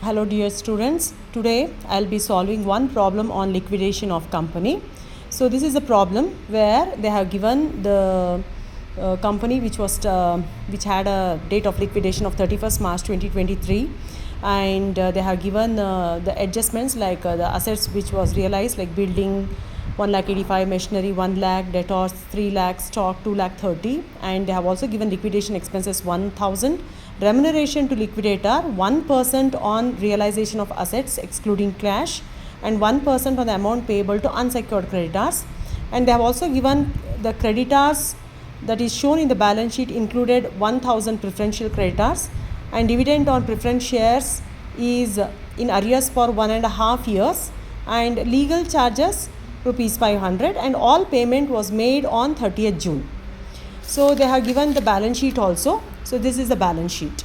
Hello dear students, today I'll be solving one problem on liquidation of company. So this is a problem where they have given the company which had a date of liquidation of 31st March 2023, and they have given the adjustments like the assets which was realized, like building 1,85,000, machinery 1 lakh, debtors 3 lakh, stock 2 lakh 30, and they have also given liquidation expenses 1,000, remuneration to liquidator 1% on realization of assets excluding cash, and 1% on the amount payable to unsecured creditors. And they have also given the creditors that is shown in the balance sheet included 1,000 preferential creditors, and dividend on preference shares is in arrears for 1.5 years, and legal charges rupees 500, and all payment was made on 30th June. So they have given the balance sheet also. So this is the balance sheet.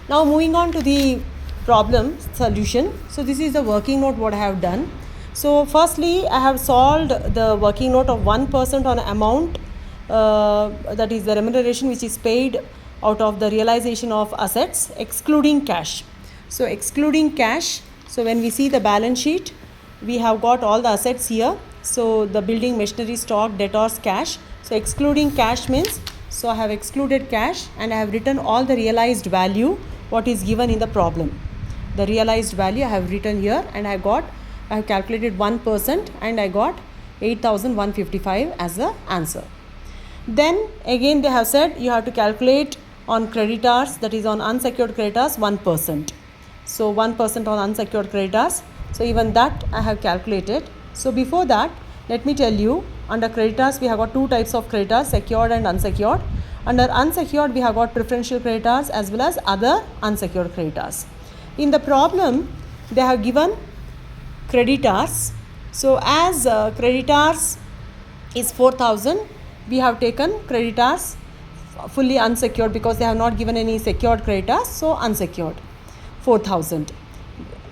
Now moving on to the problem solution. So this is the working note what I have done. So firstly I have solved the working note of 1% on amount that is the remuneration which is paid out of the realization of assets excluding cash. So excluding cash, so when we see the balance sheet, we have got all the assets here. So the building, machinery, stock, debtors, cash. So excluding cash means, so I have excluded cash and I have written all the realized value what is given in the problem. The realized value I have written here, and I have calculated 1% and I got 8,155 as the answer. Then again they have said you have to calculate on creditors, that is on unsecured creditors 1%. So 1% on unsecured creditors. So even that I have calculated. So before that, let me tell you, under creditors we have got two types of creditors, secured and unsecured. Under unsecured we have got preferential creditors as well as other unsecured creditors. In the problem they have given creditors. So as creditors is 4,000, we have taken creditors fully unsecured because they have not given any secured creditors, so unsecured 4,000.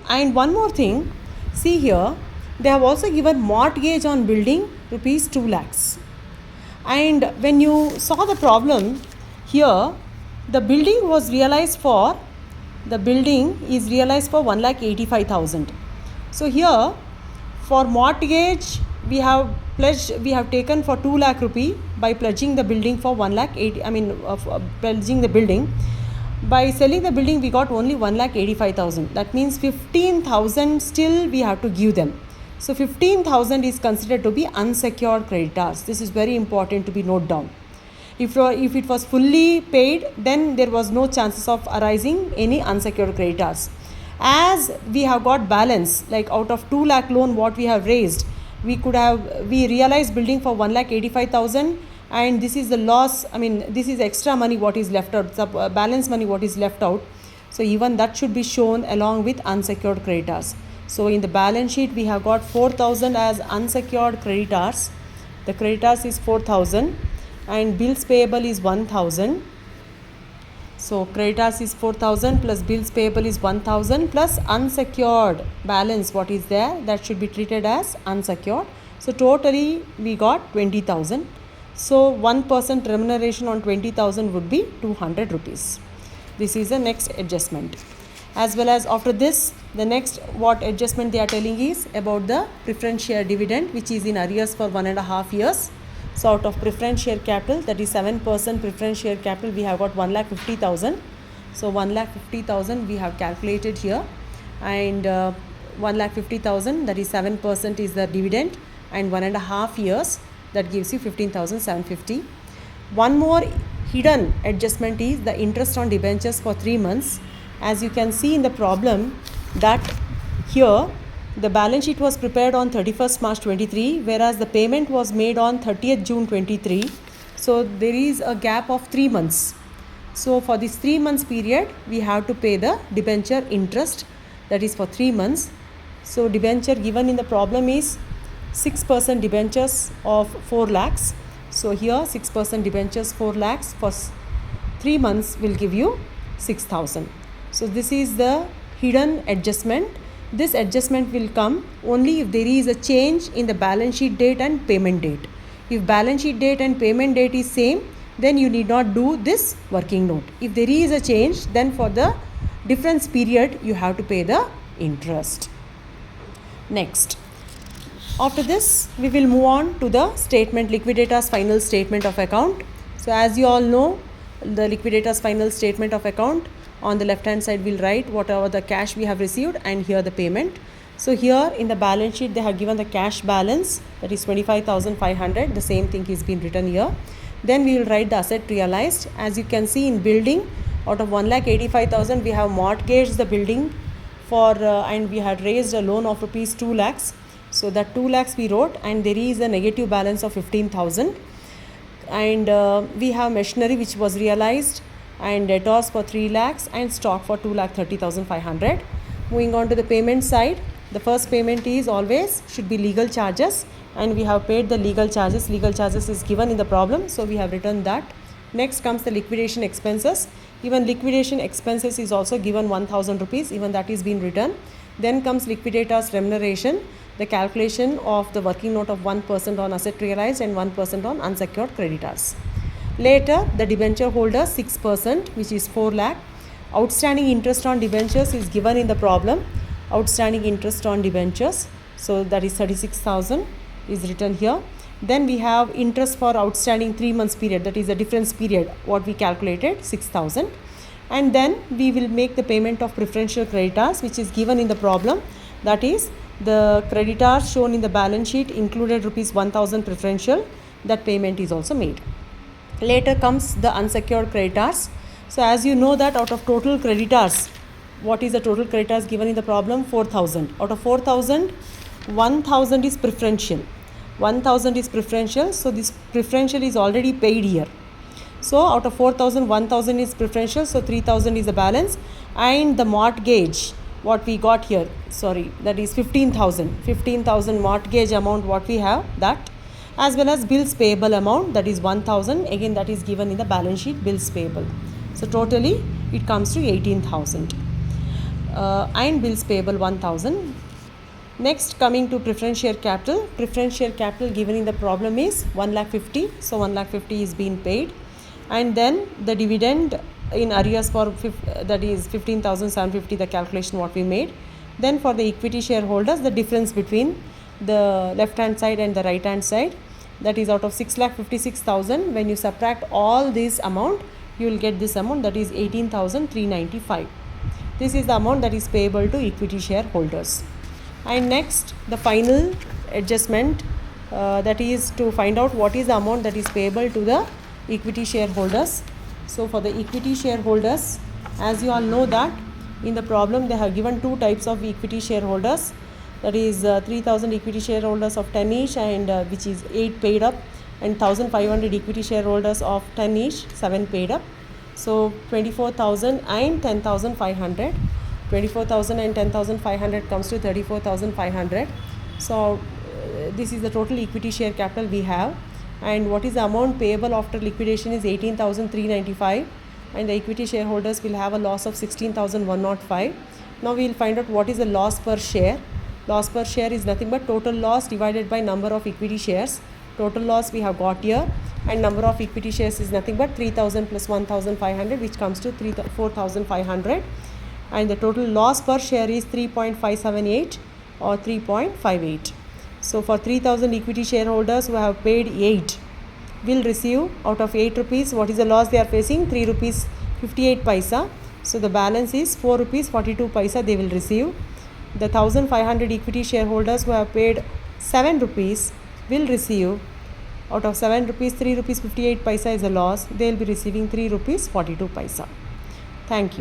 And one more thing, see here, they have also given mortgage on building rupees 2 lakhs. And when you saw the problem here, the building is realized for 1,85,000. So here for mortgage we have taken for 2 lakh rupee by pledging the building for 1,80,000. Pledging the building. By selling the building we got only 1,85,000. That means 15,000 still we have to give them. So 15,000 is considered to be unsecured creditors. This is very important to be noted down. If it was fully paid, then there was no chances of arising any unsecured creditors. As we have got balance, like out of 2 lakh loan what we have raised, we realized building for 1,85,000, and this is the loss, this is extra money what is left out, the balance money what is left out. So even that should be shown along with unsecured creditors. So in the balance sheet we have got 4,000 as unsecured creditors. The creditors is 4,000 and bills payable is 1,000. So creditors is 4,000 plus bills payable is 1,000 plus unsecured balance what is there, that should be treated as unsecured. So totally we got 20,000. So 1% remuneration on 20,000 would be 200 rupees. This is the next adjustment. As well as after this, the next what adjustment they are telling is about the preference share dividend which is in arrears for 1.5 years. So out of preference share capital, that is 7% preference share capital, we have got 1,50,000. So 1,50,000 we have calculated here, and 1,50,000, that is 7% is the dividend, and 1.5 years, that gives you 15,750. One more hidden adjustment is the interest on debentures for 3 months. As you can see in the problem that here the balance sheet was prepared on 31st March 23, whereas the payment was made on 30th June 23. So there is a gap of 3 months. So for this 3 months period we have to pay the debenture interest, that is for 3 months. So debenture given in the problem is 6% debentures of 4 lakhs. So here 6% debentures 4 lakhs for 3 months will give you 6,000. So this is the hidden adjustment. This adjustment will come only if there is a change in the balance sheet date and payment date. If balance sheet date and payment date is same, then you need not do this working note. If there is a change, then for the difference period you have to pay the interest. Next, after this we will move on to the statement, liquidator's final statement of account. So as you all know, the liquidator's final statement of account, on the left hand side we'll write whatever the cash we have received and here the payment. So here in the balance sheet they have given the cash balance, that is 25,500. The same thing is been written here. Then we will write the asset realized. As you can see, in building, out of 1,85,000 we have mortgaged the building for and we had raised a loan of rupees 2 lakhs. So that 2 lakhs we wrote, and there is a negative balance of 15,000. And we have machinery which was realized, and debtors for 3 lakhs and stock for 2,30,500. Moving on to the payment side, the first payment is always should be legal charges, and we have paid the legal charges. Legal charges is given in the problem, so we have written that. Next comes the liquidation expenses. Even liquidation expenses is also given 1,000 rupees, even that is being written. Then comes liquidator's remuneration, the calculation of the working note of 1% on asset realized and 1% on unsecured creditors. Later, the debenture holder 6%, which is 4 lakh. Outstanding interest on debentures is given in the problem. Outstanding interest on debentures, so that is 36,000 is written here. Then we have interest for outstanding 3 months period, that is the difference period, what we calculated 6,000. And then we will make the payment of preferential creditors, which is given in the problem. That is, the creditors shown in the balance sheet included rupees 1,000 preferential. That payment is also made. Later comes the unsecured creditors. So as you know that out of total creditors, what is the total creditors given in the problem? 4,000. Out of 4,000, 1,000 is preferential. 1,000 is preferential. So this preferential is already paid here. So out of 4,000, 1,000 is preferential. So 3,000 is the balance. And the mortgage, what we got here, that is 15,000. 15,000 mortgage amount what we have, that, as well as bills payable amount, that is 1,000. Again, that is given in the balance sheet, bills payable. So totally it comes to 18,000. And bills payable 1,000. Next, coming to preference share capital. Preference share capital given in the problem is 1,50,000. So 1,50,000 is being paid. And then the dividend in arrears for that is 15,750, the calculation what we made. Then for the equity shareholders, the difference between the left hand side and the right hand side, that is out of 6,56,000. When you subtract all this amount, you will get this amount, that is 18,395. This is the amount that is payable to equity shareholders. And next, the final adjustment, that is to find out what is the amount that is payable to the equity shareholders. So for the equity shareholders, as you all know that in the problem they have given two types of equity shareholders, that is 3,000 equity shareholders of 10 each, and which is 8 paid up, and 1,500 equity shareholders of 10 each, 7 paid up. So 24,000 and 10,500. 24,000 and 10,500 comes to 34,500. So this is the total equity share capital we have. And what is the amount payable after liquidation is 18,395, and the equity shareholders will have a loss of 16,105. Now we will find out what is the loss per share. Loss per share is nothing but total loss divided by number of equity shares. Total loss we have got here, and number of equity shares is nothing but 3,000 plus 1,500, which comes to 4,500. And the total loss per share is 3.578 or 3.58. So for 3,000 equity shareholders who have paid 8 will receive out of 8 rupees, what is the loss they are facing? 3 rupees 58 paisa. So the balance is 4 rupees 42 paisa they will receive. The 1,500 equity shareholders who have paid 7 rupees will receive out of 7 rupees, 3 rupees 58 paisa is a loss. They will be receiving 3 rupees 42 paisa. Thank you.